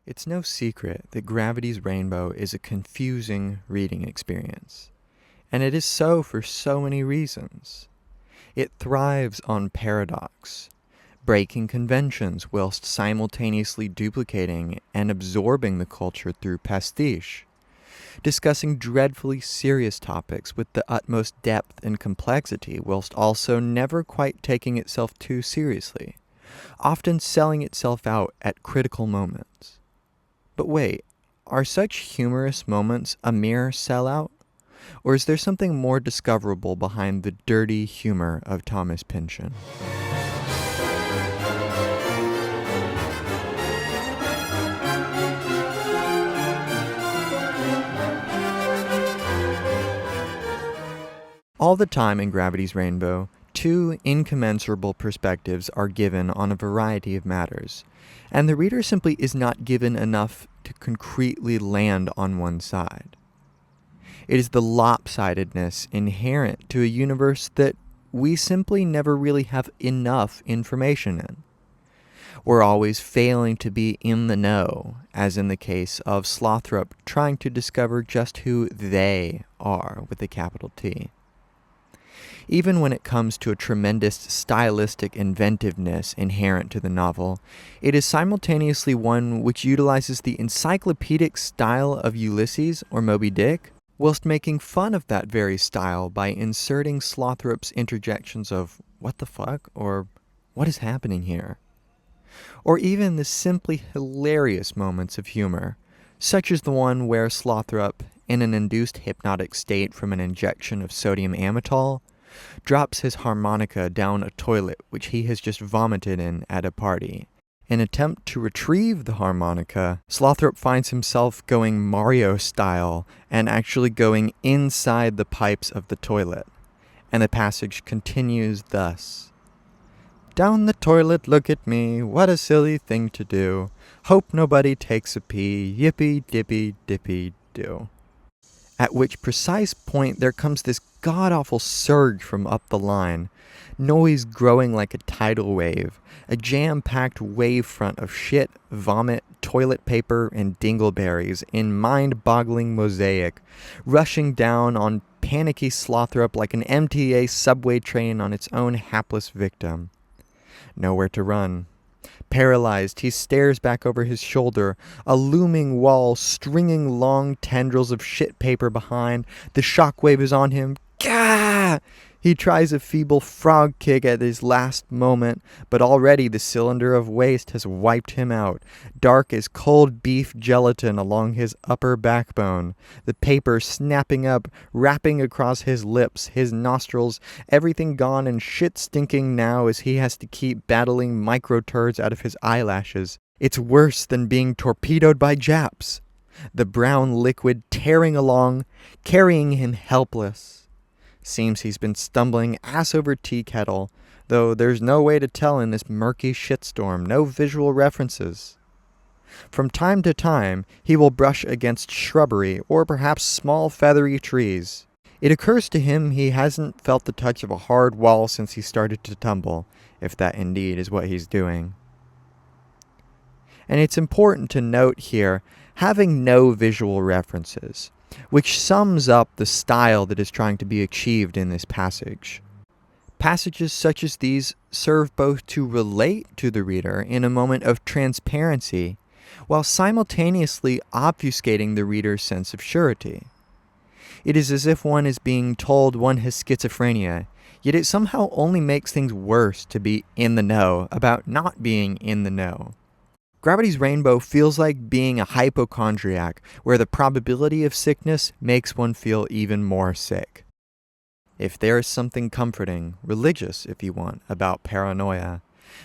It's no secret that Gravity's Rainbow is a confusing reading experience, and it is so for so many reasons. It thrives on paradox, breaking conventions whilst simultaneously duplicating and absorbing the culture through pastiche, discussing dreadfully serious topics with the utmost depth and complexity whilst also never quite taking itself too seriously, often selling itself out at critical moments. But wait, are such humorous moments a mere sellout? Or is there something more discoverable behind the dirty humor of Thomas Pynchon? All the time in Gravity's Rainbow, two incommensurable perspectives are given on a variety of matters, and the reader simply is not given enough to concretely land on one side. It is the lopsidedness inherent to a universe that we simply never really have enough information in. We're always failing to be in the know, as in the case of Slothrop trying to discover just who they are with a capital T. Even when it comes to a tremendous stylistic inventiveness inherent to the novel, it is simultaneously one which utilizes the encyclopedic style of Ulysses or Moby Dick, whilst making fun of that very style by inserting Slothrop's interjections of, "What the fuck?" or "What is happening here?" Or even the simply hilarious moments of humor, such as the one where Slothrop, in an induced hypnotic state from an injection of sodium amytal, drops his harmonica down a toilet which he has just vomited in at a party. In an attempt to retrieve the harmonica, Slothrop finds himself going Mario style and actually going inside the pipes of the toilet. And the passage continues thus. "Down the toilet, look at me, what a silly thing to do. Hope nobody takes a pee, yippee dippy dippy do." At which precise point there comes this god-awful surge from up the line, noise growing like a tidal wave, a jam-packed wavefront of shit, vomit, toilet paper, and dingleberries in mind-boggling mosaic, rushing down on panicky Slothrop like an MTA subway train on its own hapless victim. Nowhere to run. Paralyzed, he stares back over his shoulder, a looming wall stringing long tendrils of shit paper behind. The shockwave is on him. Gah! He tries a feeble frog kick at his last moment, but already the cylinder of waste has wiped him out, dark as cold beef gelatin along his upper backbone, the paper snapping up, wrapping across his lips, his nostrils, everything gone and shit stinking now as he has to keep battling micro-turds out of his eyelashes. It's worse than being torpedoed by Japs. The brown liquid tearing along, carrying him helpless. Seems he's been stumbling ass over tea kettle, though there's no way to tell in this murky shitstorm, no visual references. From time to time, he will brush against shrubbery or perhaps small feathery trees. It occurs to him he hasn't felt the touch of a hard wall since he started to tumble, if that indeed is what he's doing. And it's important to note here, having no visual references, which sums up the style that is trying to be achieved in this passage. Passages such as these serve both to relate to the reader in a moment of transparency, while simultaneously obfuscating the reader's sense of surety. It is as if one is being told one has schizophrenia, yet it somehow only makes things worse to be in the know about not being in the know. Gravity's Rainbow feels like being a hypochondriac, where the probability of sickness makes one feel even more sick. If there is something comforting, religious if you want, about paranoia,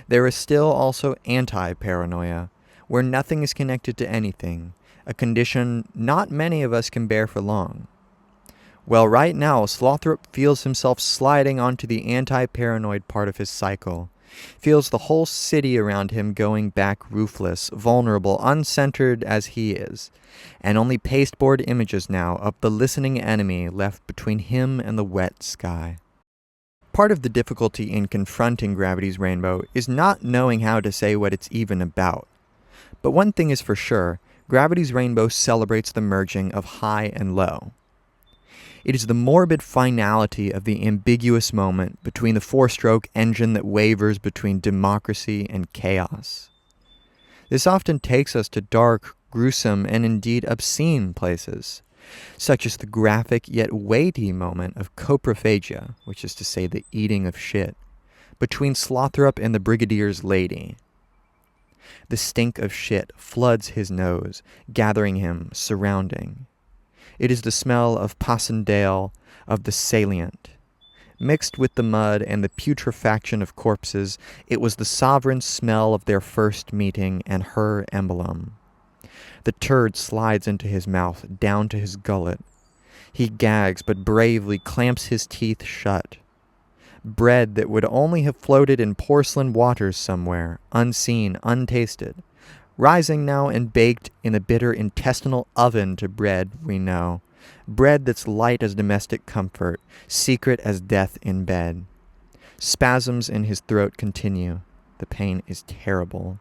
there is still also anti-paranoia, where nothing is connected to anything, a condition not many of us can bear for long. Well, right now, Slothrop feels himself sliding onto the anti-paranoid part of his cycle. Feels the whole city around him going back roofless, vulnerable, uncentered as he is, and only pasteboard images now of the listening enemy left between him and the wet sky. Part of the difficulty in confronting Gravity's Rainbow is not knowing how to say what it's even about. But one thing is for sure, Gravity's Rainbow celebrates the merging of high and low. It is the morbid finality of the ambiguous moment between the four-stroke engine that wavers between democracy and chaos. This often takes us to dark, gruesome, and indeed obscene places, such as the graphic yet weighty moment of coprophagia, which is to say the eating of shit, between Slothrop and the Brigadier's lady. The stink of shit floods his nose, gathering him, surrounding. It is the smell of Passendale, of the salient. Mixed with the mud and the putrefaction of corpses, it was the sovereign smell of their first meeting and her emblem. The turd slides into his mouth, down to his gullet. He gags, but bravely clamps his teeth shut. Bread that would only have floated in porcelain waters somewhere, unseen, untasted, rising now and baked in the bitter intestinal oven to bread we know. Bread that's light as domestic comfort, secret as death in bed. Spasms in his throat continue. The pain is terrible.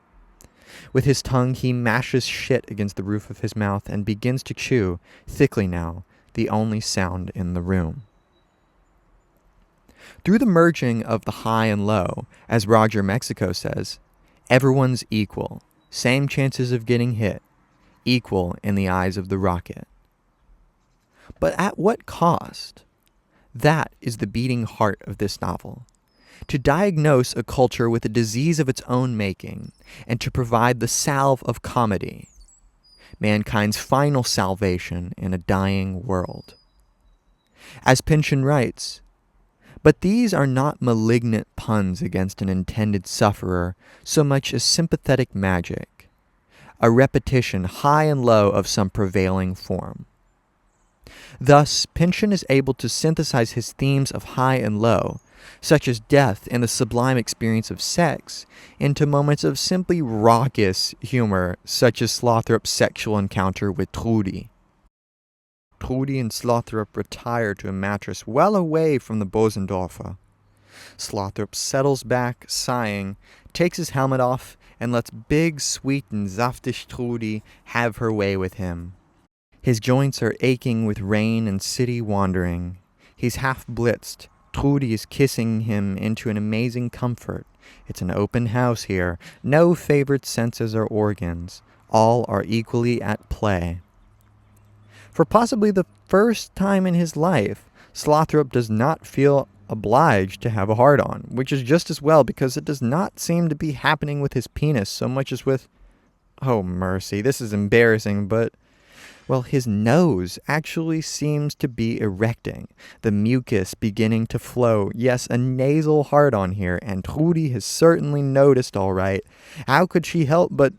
With his tongue he mashes shit against the roof of his mouth and begins to chew, thickly now, the only sound in the room. Through the merging of the high and low, as Roger Mexico says, everyone's equal. Same chances of getting hit, equal in the eyes of the rocket. But at what cost? That is the beating heart of this novel. To diagnose a culture with a disease of its own making, and to provide the salve of comedy, mankind's final salvation in a dying world. As Pynchon writes, but these are not malignant puns against an intended sufferer so much as sympathetic magic, a repetition high and low of some prevailing form. Thus, Pynchon is able to synthesize his themes of high and low, such as death and the sublime experience of sex, into moments of simply raucous humor, such as Slothrop's sexual encounter with Trudy. Trudy and Slothrop retire to a mattress well away from the Bosendorfer. Slothrop settles back, sighing, takes his helmet off, and lets big, sweet, and saftig Trudy have her way with him. His joints are aching with rain and city wandering. He's half blitzed. Trudy is kissing him into an amazing comfort. It's an open house here. No favored senses or organs. All are equally at play. For possibly the first time in his life, Slothrop does not feel obliged to have a hard-on, which is just as well because it does not seem to be happening with his penis so much as with, oh mercy, this is embarrassing, but, well, his nose actually seems to be erecting, the mucus beginning to flow. Yes, a nasal hard-on here, and Trudy has certainly noticed all right. How could she help but...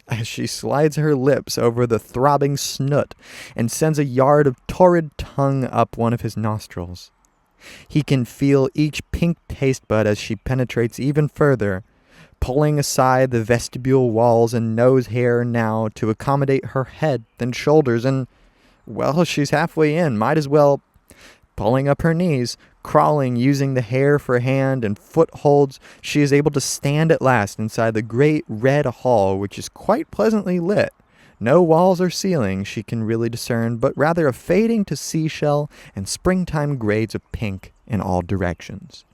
as she slides her lips over the throbbing snoot and sends a yard of torrid tongue up one of his nostrils. He can feel each pink taste bud as she penetrates even further, pulling aside the vestibule walls and nose hair now to accommodate her head and shoulders, and, well, she's halfway in, might as well, pulling up her knees, crawling, using the hair for hand and footholds, she is able to stand at last inside the great red hall, which is quite pleasantly lit. No walls or ceiling she can really discern, but rather a fading to seashell and springtime grades of pink in all directions.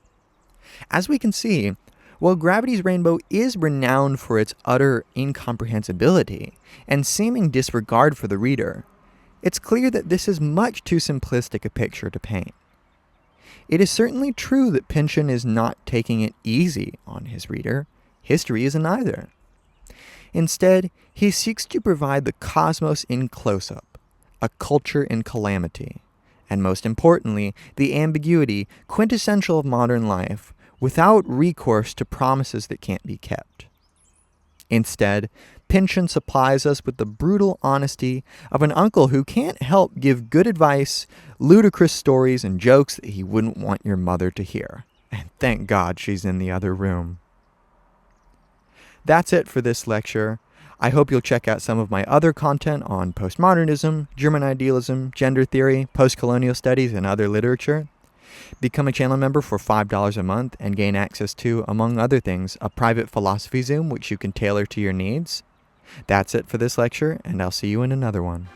As we can see, while Gravity's Rainbow is renowned for its utter incomprehensibility and seeming disregard for the reader, it's clear that this is much too simplistic a picture to paint. It is certainly true that Pynchon is not taking it easy on his reader. History isn't either. Instead, he seeks to provide the cosmos in close-up, a culture in calamity, and most importantly, the ambiguity, quintessential of modern life, without recourse to promises that can't be kept. Instead, Pynchon supplies us with the brutal honesty of an uncle who can't help give good advice, ludicrous stories, and jokes that he wouldn't want your mother to hear. And thank God she's in the other room. That's it for this lecture. I hope you'll check out some of my other content on postmodernism, German idealism, gender theory, postcolonial studies, and other literature. Become a channel member for $5 a month and gain access to, among other things, a private philosophy Zoom which you can tailor to your needs. That's it for this lecture, and I'll see you in another one.